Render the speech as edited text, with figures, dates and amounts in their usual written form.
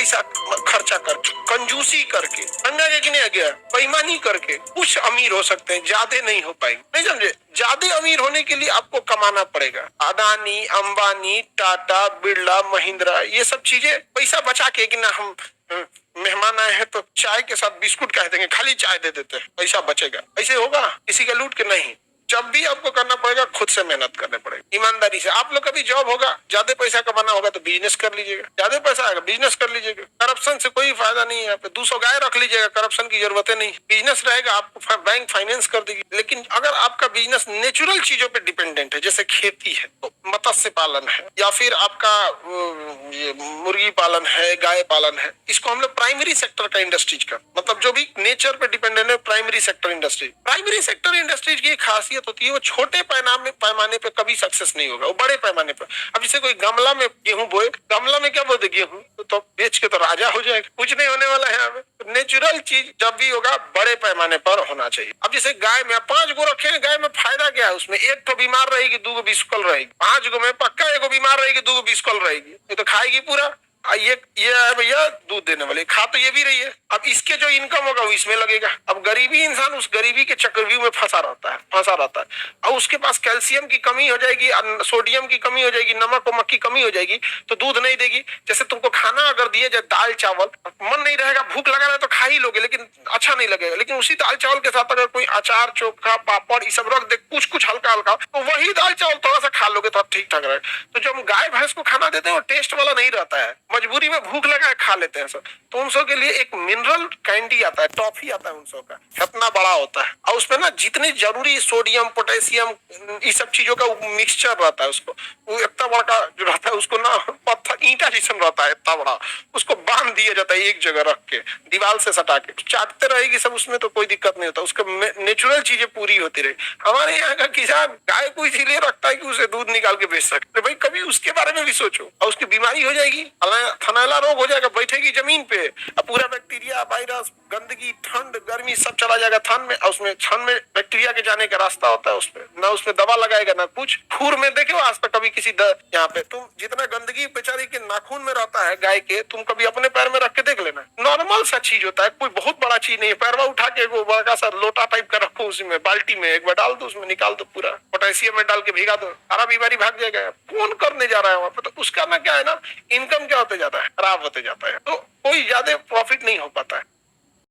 पैसा खर्चा करके, कंजूसी करके, समझा गया कि नहीं गया, बेईमानी करके कुछ अमीर हो सकते हैं, ज्यादा नहीं हो पाएंगे। नहीं समझे? ज्यादा अमीर होने के लिए आपको कमाना पड़ेगा। अदानी, अंबानी, टाटा, बिरला, महिंद्रा, ये सब चीजें पैसा बचा के कि ना हम मेहमान आए हैं तो चाय के साथ बिस्कुट कह देंगे, खाली चाय दे देते हैं, पैसा बचेगा। ऐसे होगा? किसी का लूट के नहीं। जब भी आपको करना पड़ेगा खुद से मेहनत करने पड़ेगी, ईमानदारी से। आप लोग का भी जॉब होगा, ज्यादा पैसा कमाना होगा तो बिजनेस कर लीजिएगा, ज्यादा पैसा आएगा बिजनेस कर लीजिएगा। करप्शन से कोई फायदा नहीं है। यहाँ पे 200 गाय रख लीजिएगा, करप्शन की जरूरत नहीं। बिजनेस रहेगा, आपको बैंक फाइनेंस कर देगी। लेकिन अगर आपका बिजनेस नेचुरल चीजों पे डिपेंडेंट है, जैसे खेती है, तो मत्स्य पालन है, या फिर आपका ये मुर्गी पालन है, गाय पालन है, इसको हम लोग प्राइमरी सेक्टर का इंडस्ट्रीज का, मतलब जो भी नेचर पे डिपेंडेंट है, primary sector industry. Primary sector industries की खासियत होती है, वो छोटे पैमाने पे कभी सक्सेस नहीं होगा, वो बड़े पैमाने पे। अब जैसे कोई गमला में गेहूं बोए, गमला में क्या बोलते गेहूं, तो बेच के तो राजा हो जाएगा, कुछ नहीं होने वाला है यहाँ पे। नेचुरल चीज जब भी होगा बड़े पैमाने पर होना चाहिए। अब जैसे गाय में 5 गो रखे हैं, गाय में फायदा क्या है? उसमें एक तो बीमार रहेगी, 2 गो बिस्कुल रहेगी। 5 गो में पक्का 1 गो बीमार रहेगी, 2 गो बिस्कुल रहेगी, ये तो खाएगी पूरा। ये है भैया दूध देने वाले, खा तो ये भी रही है। अब इसके जो इनकम होगा वो इसमें लगेगा। अब गरीबी इंसान उस गरीबी के चक्रव्यूह में फंसा रहता है। और उसके पास कैल्शियम की कमी हो जाएगी, सोडियम की कमी हो जाएगी, नमक वमक की कमी हो जाएगी, तो दूध नहीं देगी। जैसे तुमको खाना अगर दिए जाए दाल चावल, मन नहीं रहेगा, भूख लगा रहा है तो खा ही लोगे, लेकिन अच्छा नहीं लगेगा। लेकिन उसी दाल चावल के साथ अगर कोई अचार, चोखा, पापड़ ये सब रख दे, कुछ हल्का हल्का, तो वही दाल चावल थोड़ा सा खा लोगे तो ठीक ठाक रहेगा। तो जब हम गाय भैंस को खाना देते हैं वो टेस्ट वाला नहीं रहता है, मजबूरी में भूख लगा है खा लेते हैं सब। तो उन सब के लिए एक मिनरल कैंडी आता है, टॉफी आता है उन सब का, इतना बड़ा होता है, और उसमें ना जितनी जरूरी सोडियम, पोटेशियम, ये सब चीजों का मिक्सचर रहता है। उसको वो इतना बड़ा जो रहता है, उसको ना पत्थर ईंटा जैसा रहता है, इतना बड़ा, उसको बांध दिया जाता है एक जगह रख के, दीवार से सटा के, चाटते रहेगी सब, उसमें तो कोई दिक्कत नहीं होता। उसका नेचुरल चीजें पूरी होती रही। हमारे यहाँ का किसान गाय को इसीलिए रखता है कि उसे दूध निकाल के बेच सकते। भाई कभी उसके बारे में भी सोचो, और उसकी बीमारी हो जाएगी, थनैला रोग हो जाएगा, बैठेगी जमीन पे, अब पूरा बैक्टीरिया, वायरस, गंदगी, ठंड, गर्मी सब चला जाएगा थन में, और उसमें थन में बैक्टीरिया के जाने का रास्ता होता है। उसमें ना उसमें दवा लगाएगा ना कुछ। खुर में देखो आज तक कभी किसी यहाँ पे तुम जितना गंदगी बेचारी के नाखून में रहता है गाय के, तुम कभी अपने पैर में रख के देख लेना, नॉर्मल सा चीज होता है, कोई बहुत बड़ा चीज नहीं है। पैरवा उठा के वो बड़ा सा लोटा टाइप का रखो, उसमें बाल्टी में एक बार डाल दो, उसमें निकाल दो, पूरा पोटेशियम में डाल के भिगा दो, सारा बीमारी भाग जाएगा। कौन करने जा रहा है वहां पे? तो उसका ना क्या है ना, इनकम क्या होते जाता है, खराब होते जाता है, तो कोई ज्यादा प्रॉफिट नहीं हो पाता है।